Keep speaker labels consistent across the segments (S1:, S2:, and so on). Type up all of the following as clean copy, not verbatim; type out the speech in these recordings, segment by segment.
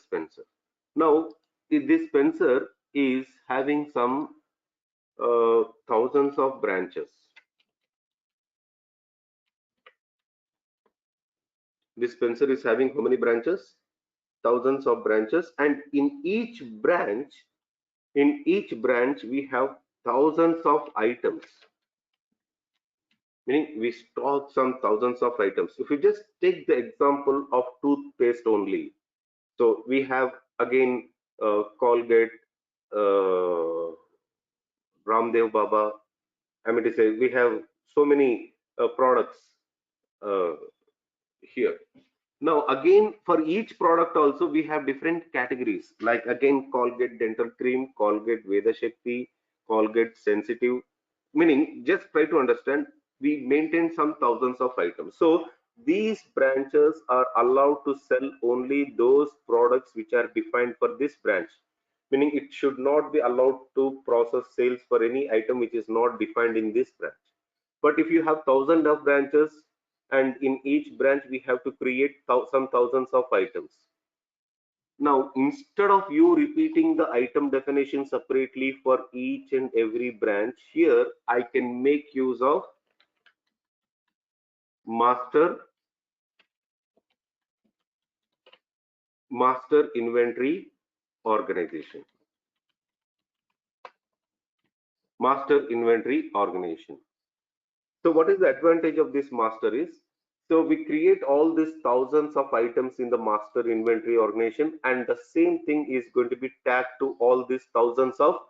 S1: Spencer. Now this Spencer is having some thousands of branches. This Spencer is having how many branches? Thousands of branches, and in each branch we have thousands of items, meaning we stock some thousands of items. If you just take the example of toothpaste only, so we have again Colgate, Ramdev Baba, I mean to say we have so many products here. Now again, for each product also we have different categories, like again Colgate dental cream, Colgate Veda Shakti, Colgate sensitive, meaning just try to understand, we maintain some thousands of items. So these branches are allowed to sell only those products which are defined for this branch, meaning it should not be allowed to process sales for any item which is not defined in this branch. But if you have thousands of branches, and in each branch we have to create some thousands of items. Now instead of you repeating the item definition separately for each and every branch, here I can make use of master inventory organization. Master inventory organization. So what is the advantage of this master is, so we create all these thousands of items in the master inventory organization, and the same thing is going to be tagged to all these thousands of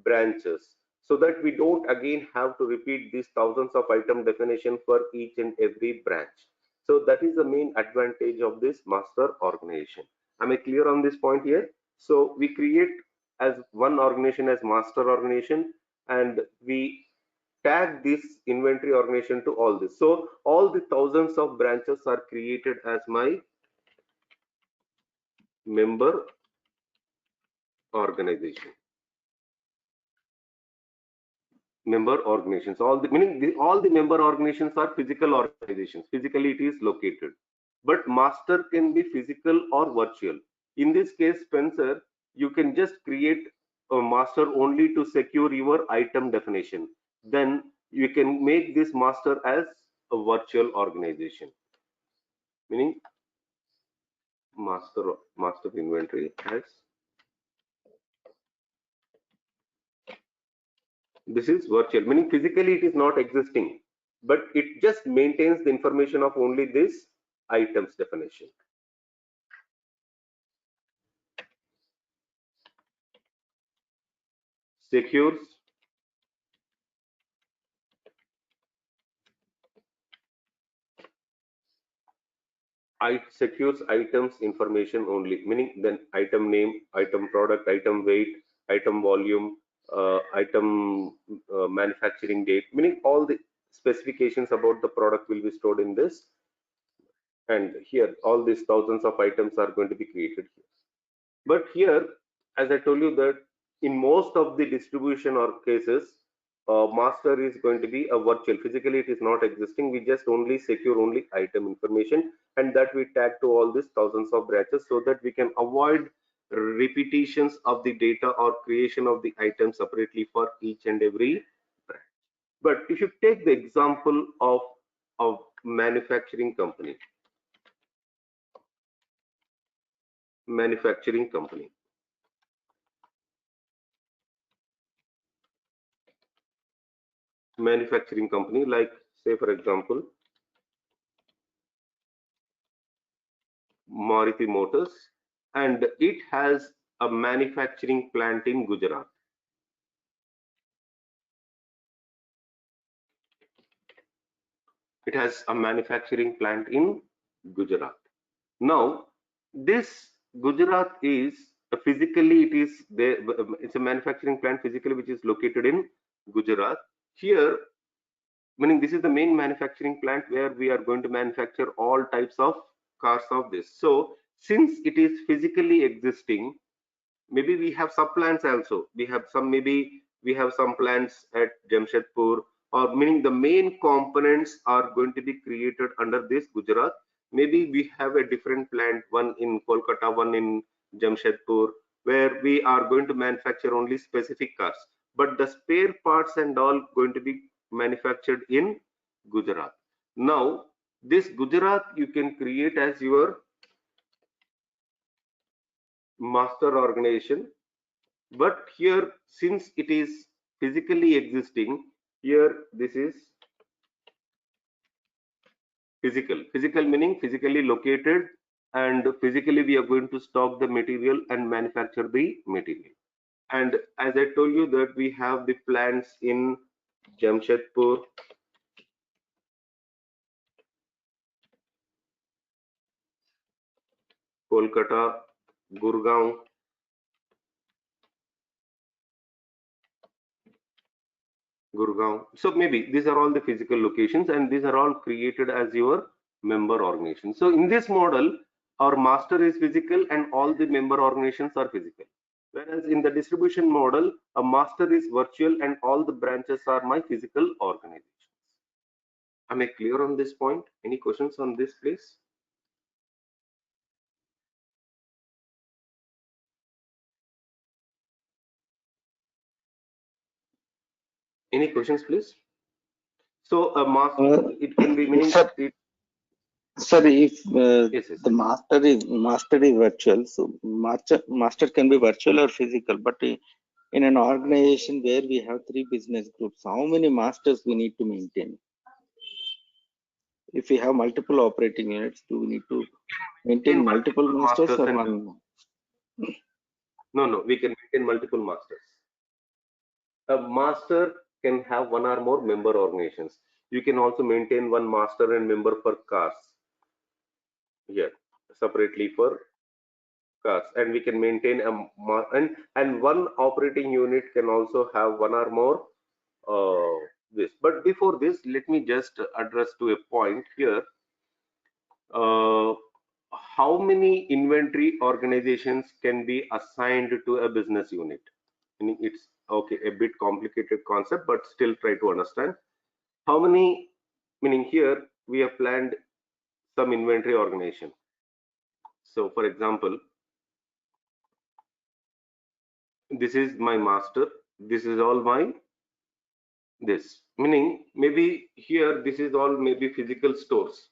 S1: branches, so that we don't again have to repeat these thousands of item definition for each and every branch. So that is the main advantage of this master organization. Am I clear on this point here? So we create as one organization as master organization, and we tag this inventory organization to all this. So all the thousands of branches are created as my member organization. Member organizations, all the meaning all the member organizations are physical organizations. Physically it is located, but master can be physical or virtual. In this case, Spencer, you can just create a master only to secure your item definition. Then you can make this master as a virtual organization, meaning master inventory as, this is virtual, meaning physically it is not existing, but it just maintains the information of only this items definition. Secures items information only, meaning then item name, item product, item weight, item volume, item manufacturing date, meaning all the specifications about the product will be stored in this. And here all these thousands of items are going to be created here. But here, as I told you, that in most of the distribution or cases, master is going to be a virtual. Physically it is not existing. We just only secure only item information, and that we tag to all these thousands of branches, so that we can avoid repetitions of the data or creation of the item separately for each and every branch. But if you take the example of manufacturing company, manufacturing company like, say for example, Maruti Motors, and it has a manufacturing plant in Gujarat. It has a manufacturing plant in Gujarat. Now this Gujarat is physically, it is there, it's a manufacturing plant physically which is located in Gujarat. Here, meaning this is the main manufacturing plant where we are going to manufacture all types of cars of this. So since it is physically existing, maybe we have sub plants also. We have some, maybe we have some plants at Jamshedpur, or meaning the main components are going to be created under this Gujarat. Maybe we have a different plant, one in Kolkata, one in Jamshedpur, where we are going to manufacture only specific cars, but the spare parts and all going to be manufactured in Gujarat. Now, this Gujarat you can create as your master organization, but here since it is physically existing, here this is physical meaning physically located, and physically we are going to stock the material and manufacture the material. And as I told you that we have the plants in Jamshedpur, Kolkata, Gurgaon, so maybe these are all the physical locations, and these are all created as your member organization. So in this model, our master is physical and all the member organizations are physical. Whereas in the distribution model, a master is virtual and all the branches are my physical organizations. Am I clear on this point? Any questions on this, please? Any questions, please? So a master, it can be meaning
S2: sir,
S1: it.
S2: Sorry, if
S1: Yes, yes.
S2: the master is virtual, so master can be virtual or physical. But in an organization where we have 3 business groups, how many masters we need to maintain? If we have multiple operating units, do we need to maintain multiple masters or one?
S1: No, we can maintain multiple masters. A master can have one or more member organizations. You can also maintain one master and member for cars here separately for cars, and we can maintain and one operating unit can also have one or more this. But before this, let me just address to a point here. Uh, how many inventory organizations can be assigned to a business unit? Meaning it's okay, a bit complicated concept, but still try to understand. How many, meaning here we have planned some inventory organization. So for example, this is my master, this is all my this, meaning maybe here this is all maybe physical stores,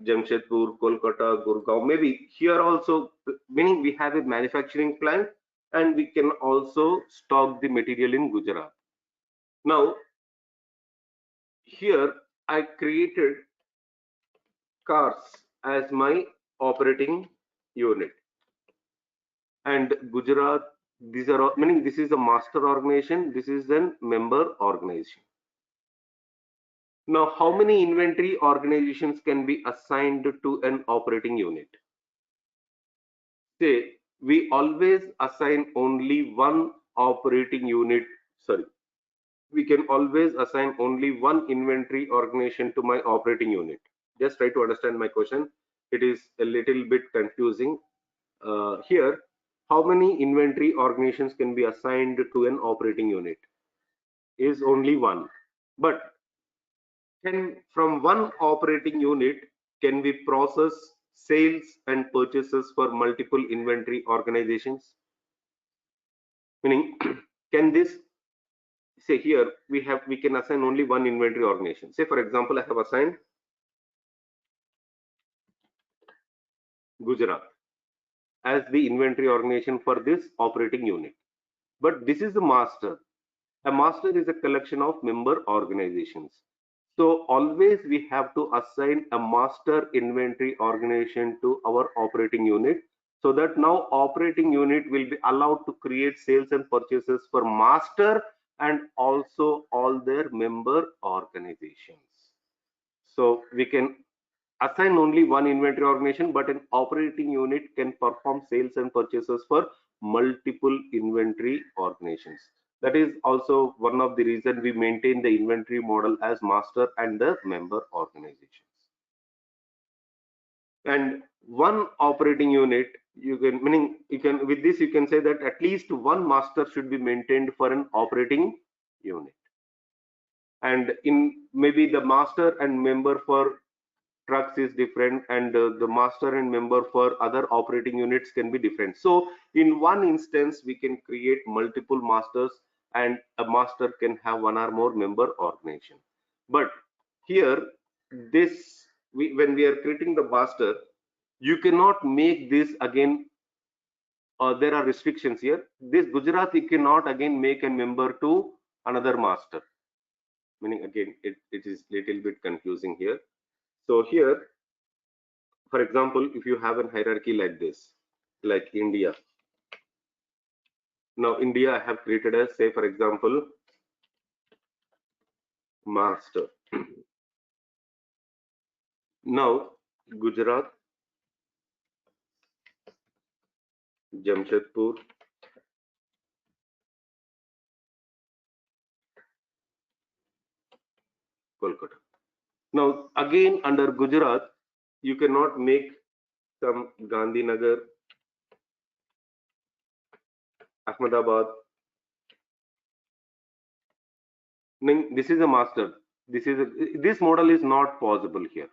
S1: Jamshedpur, Kolkata, Gurgaon, maybe here also, meaning we have a manufacturing plant and we can also stock the material in Gujarat. Now here I created cars as my operating unit, and Gujarat, these are all, meaning this is a master organization, this is a member organization. Now how many inventory organizations can be assigned to an operating unit? Say we always assign only one operating unit, sorry, we can always assign only one inventory organization to my operating unit. Just try to understand my question, it is a little bit confusing. Here, how many inventory organizations can be assigned to an operating unit? Is only one. But can from one operating unit can we process sales and purchases for multiple inventory organizations? Meaning, can this, say here we can assign only one inventory organization. Say for example, I have assigned Gujarat as the inventory organization for this operating unit. But this is the master. A master is a collection of member organizations. So always we have to assign a master inventory organization to our operating unit, so that now operating unit will be allowed to create sales and purchases for master and also all their member organizations. So we can assign only one inventory organization, but an operating unit can perform sales and purchases for multiple inventory organizations. That is also one of the reasons we maintain the inventory model as master and the member organizations. And one operating unit, you can, meaning you can, with this you can say that at least one master should be maintained for an operating unit. And in maybe the master and member for trucks is different, and the master and member for other operating units can be different. So in one instance we can create multiple masters, and a master can have one or more member organization. But here, this when we are creating the master, you cannot make this again. There are restrictions here. This Gujarat, you cannot again make a member to another master. Meaning again, it is little bit confusing here. So here, for example, if you have a hierarchy like this, like India. Now India, I have created a, say for example, master. Now Gujarat, Jamshedpur, Kolkata. Now again under Gujarat, you cannot make some Gandhinagar, Ahmedabad. This is a master. This model is not possible here.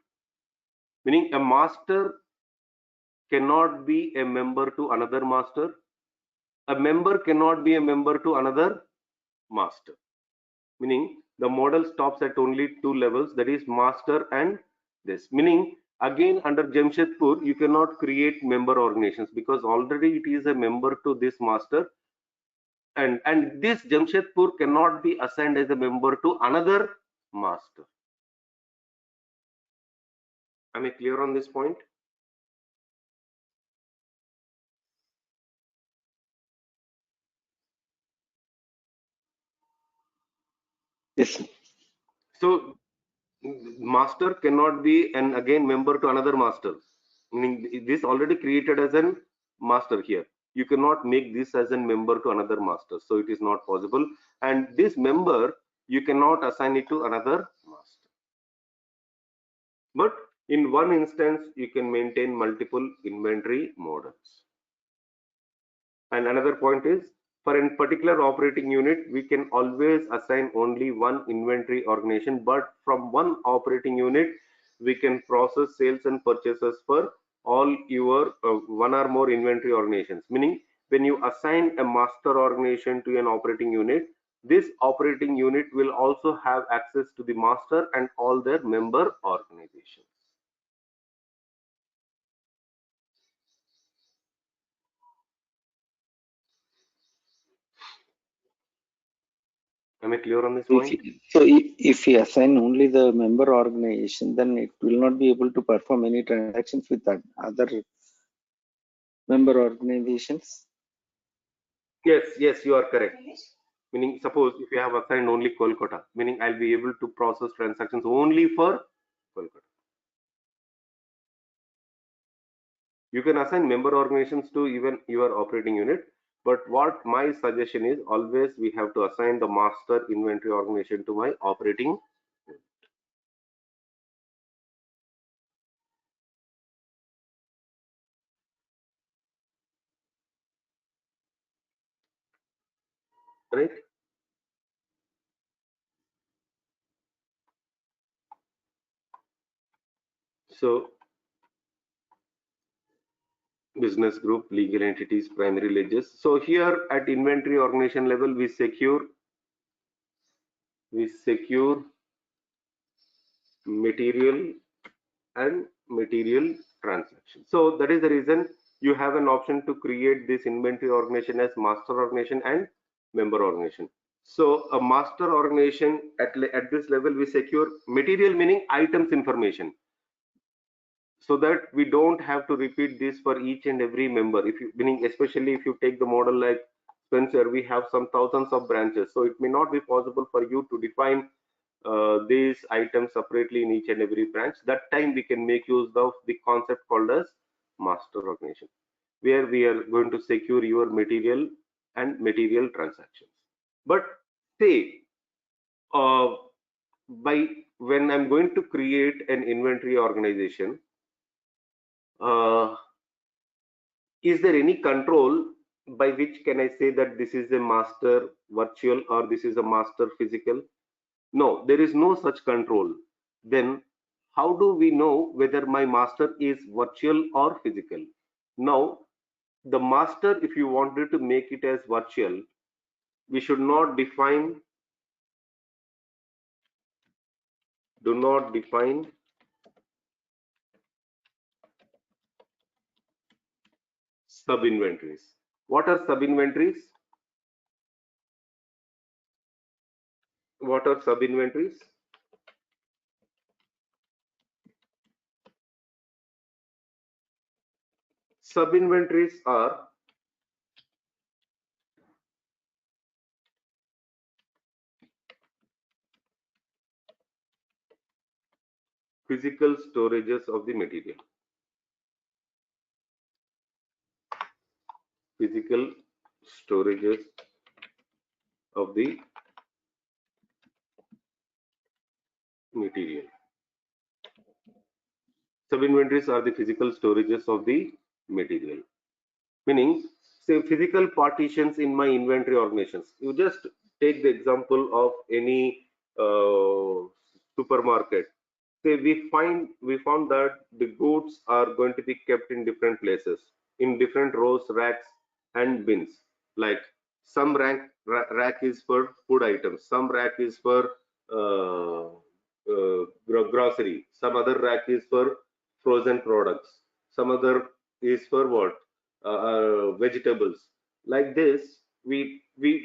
S1: Meaning a master cannot be a member to another master. A member cannot be a member to another master. Meaning the model stops at only two levels, that is master and this. Meaning again under Jamshedpur, you cannot create member organizations because already it is a member to this master, and this Jamshedpur cannot be assigned as a member to another master. Am I clear on this point?
S2: Yes.
S1: So master cannot be an again member to another master. Meaning this already created as an master here. You cannot make this as a member to another master. So it is not possible. And this member, you cannot assign it to another master. But in one instance, you can maintain multiple inventory models. And another point is, for a particular operating unit, we can always assign only one inventory organization, but from one operating unit, we can process sales and purchases for all your one or more inventory organizations. Meaning, when you assign a master organization to an operating unit, this operating unit will also have access to the master and all their member organizations. Am I clear on this point?
S2: If you assign only the member organization, then it will not be able to perform any transactions with that other member organizations.
S1: Yes, you are correct. Meaning, suppose if you have assigned only Kolkata, meaning I'll be able to process transactions only for Kolkata. You can assign member organizations to even your operating unit, but what my suggestion is, always we have to assign the master inventory organization to my operating unit. Right? So business group, legal entities, primary ledgers. So here at inventory organization level, we secure material and material transactions. So that is the reason you have an option to create this inventory organization as master organization and member organization. So a master organization at this level, we secure material, meaning items information, so that we don't have to repeat this for each and every member. If you, meaning especially if you take the model like Spencer, we have some thousands of branches, so it may not be possible for you to define these items separately in each and every branch. That time we can make use of the concept called as master organization, where we are going to secure your material and material transactions. But say by when I'm going to create an inventory organization, is there any control by which can I say that this is a master virtual or this is a master physical? No, there is no such control. Then how do we know whether my master is virtual or physical? Now, the master, if you wanted to make it as virtual, we should not define, do not define sub inventories. What are sub inventories? What are sub inventories? Sub inventories are physical storages of the material. Physical storages of the material. Sub inventories are the physical storages of the material. Meaning, say physical partitions in my inventory organizations. You just take the example of any supermarket. Say we found that the goods are going to be kept in different places, in different rows, racks, and bins. Like some rack is for food items, some rack is for grocery, some other rack is for frozen products, some other is for what, vegetables. Like this, we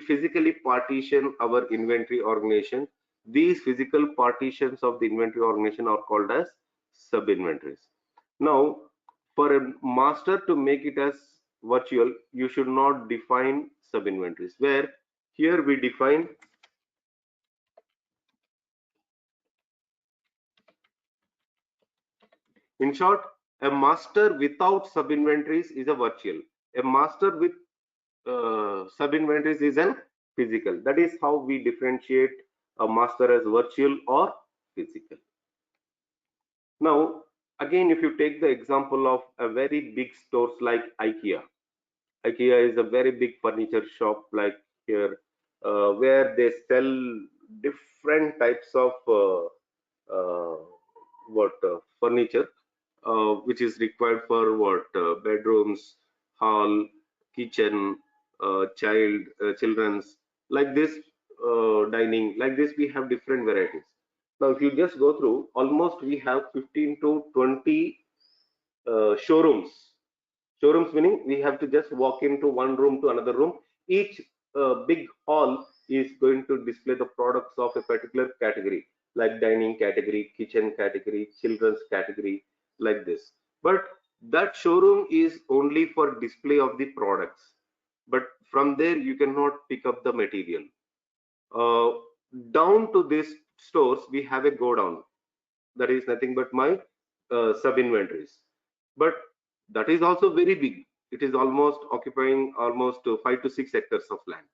S1: physically partition our inventory organization. These physical partitions of the inventory organization are called as sub inventories. Now, for a master to make it as virtual, you should not define sub inventories, where here we define, in short, a master without sub inventories is a virtual. A master with sub inventories is an physical. That is how we differentiate a master as virtual or physical. Now, again, if you take the example of a very big stores like IKEA. IKEA is a very big furniture shop like here, where they sell different types of furniture, which is required for bedrooms, hall, kitchen, children's, like this, dining, like this. We have different varieties. Now, if you just go through, almost we have 15 to 20 showrooms. Showrooms meaning we have to just walk into one room to another room. Each big hall is going to display the products of a particular category, like dining category, kitchen category, children's category, like this. But that showroom is only for display of the products. But from there, you cannot pick up the material. Uh, Down to these stores, we have a go down. That is nothing but my sub inventories. But that is also very big. It is almost occupying almost 5 to 6 hectares of land.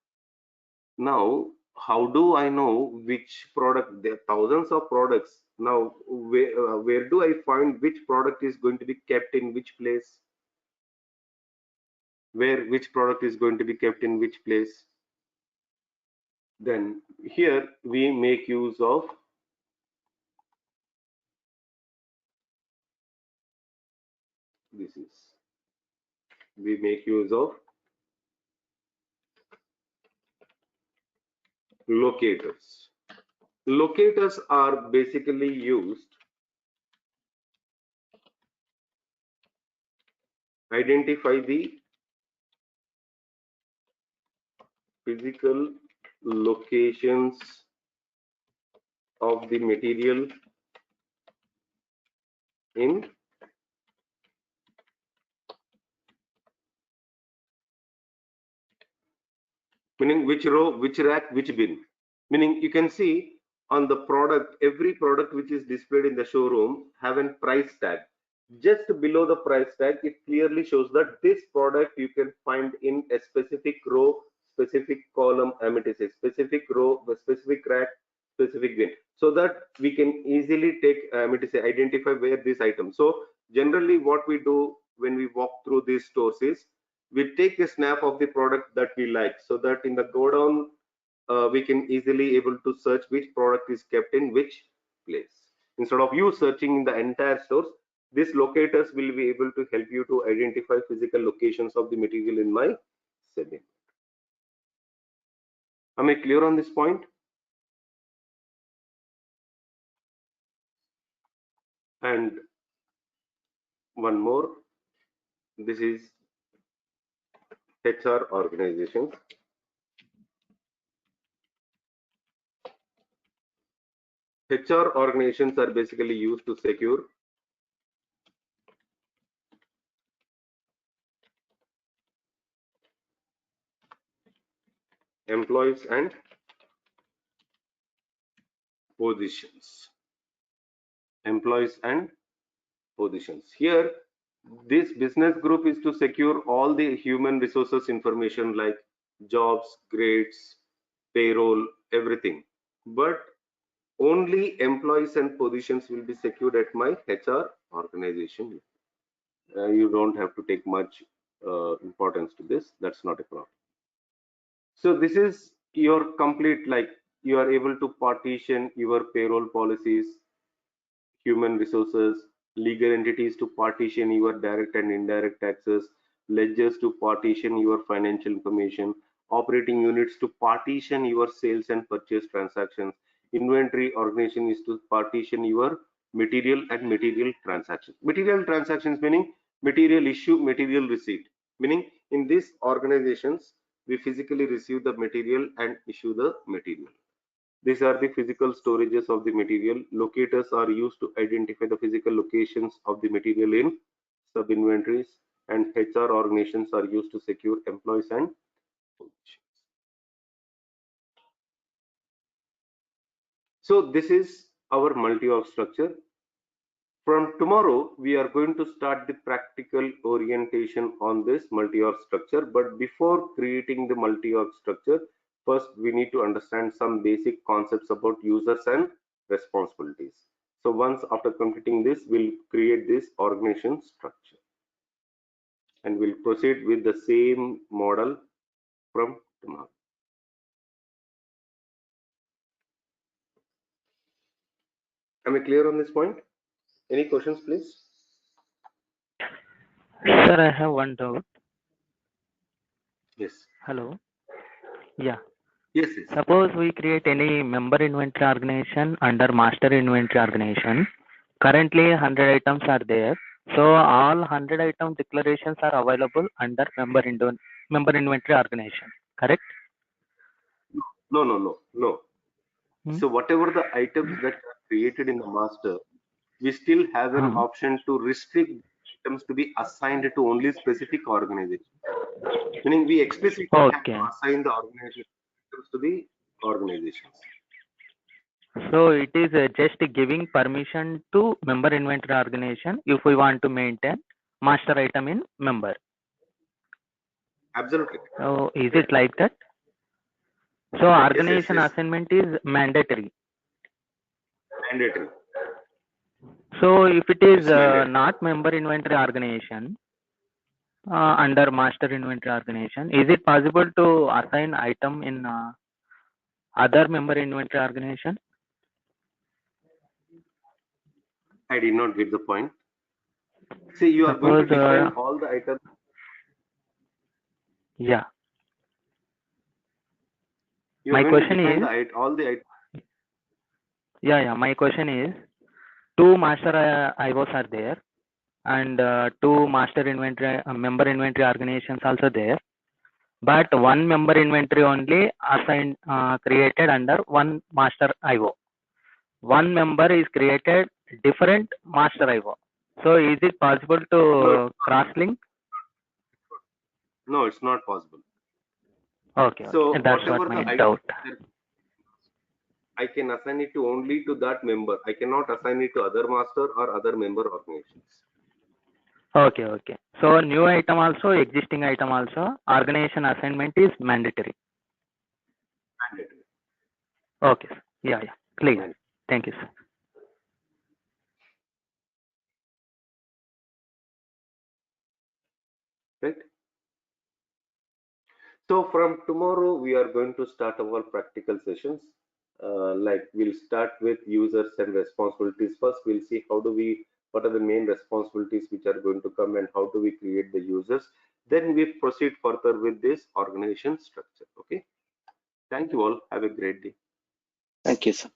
S1: Now, how do I know which product? There are thousands of products. Now, where do I find which product is going to be kept in which place? Where which product is going to be kept in which place? Then here we make use of this is we make use of locators. Locators are basically used identify the physical locations of the material in meaning which row, which rack, which bin. Meaning you can see on the product, every product which is displayed in the showroom have a price tag. Just below the price tag, it clearly shows that this product you can find in a specific row, specific column, specific row, a specific rack, specific bin, so that we can easily take identify where this item. So generally what we do when we walk through these stores is we take a snap of the product that we like, so that in the go down we can easily able to search which product is kept in which place. Instead of you searching in the entire stores, these locators will be able to help you to identify physical locations of the material in my sub-inventory. Am I clear on this point? And one more, this is HR organizations. HR organizations are basically used to secure employees and positions. Employees and positions. Here, this business group is to secure all the human resources information like jobs, grades, payroll, everything. But only employees and positions will be secured at my HR organization. You don't have to take much importance to this. That's not a problem. So this is your complete, like you are able to partition your payroll policies, human resources, legal entities to partition your direct and indirect taxes, ledgers to partition your financial information, operating units to partition your sales and purchase transactions, inventory organization is to partition your material and material transactions. Material transactions meaning material issue, material receipt, meaning in these organizations, we physically receive the material and issue the material. These are the physical storages of the material. Locators are used to identify the physical locations of the material in sub-inventories, and HR organizations are used to secure employees and positions. So this is our multi-org structure. From tomorrow, we are going to start the practical orientation on this multi-org structure. But before creating the multi-org structure, first we need to understand some basic concepts about users and responsibilities. So once after completing this, we'll create this organization structure. And we'll proceed with the same model from tomorrow. Am I clear on this point? Any questions, please?
S3: Sir, I have one doubt.
S1: Yes.
S3: Hello. Yeah.
S1: Yes, yes.
S3: Suppose we create any member inventory organization under master inventory organization. Currently 100 items are there. So all 100 item declarations are available under member inventory organization. Correct?
S1: No. So whatever the items that are created in the master, we still have an option to restrict items to be assigned to only specific organization. Meaning we explicitly have to assign the organization to the organizations.
S3: So it is just giving permission to member inventory organization if we want to maintain master item in member.
S1: Absolutely.
S3: So is it like that? So organization
S1: yes.
S3: assignment is mandatory.
S1: Mandatory.
S3: So if it is not member inventory organization under master inventory organization, is it possible to assign item in other member inventory organization?
S1: I did not get the point. See, you are going to define all the items.
S3: Yeah.
S1: My question is all the items.
S3: Yeah. My question is, two master IOs are there, and two master inventory member inventory organizations also there, but one member inventory only assigned created under one master IO. One member is created different master IO. So is it possible to cross-link?
S1: No, it's not possible.
S3: Okay.
S1: So
S3: that's what my doubt.
S1: I can assign it to only to that member. I cannot assign it to other master or other member organizations.
S3: Okay. So new item also, existing item also, organization assignment is mandatory.
S1: Mandatory.
S3: Okay. Yeah. Clear. Thank you, sir.
S1: Right. So from tomorrow, we are going to start our practical sessions. like we'll start with users and responsibilities. First, we'll see what are the main responsibilities which are going to come and how do we create the users. Then we proceed further with this organization structure. Okay. Thank you all. Have a great day.
S2: Thank you, sir.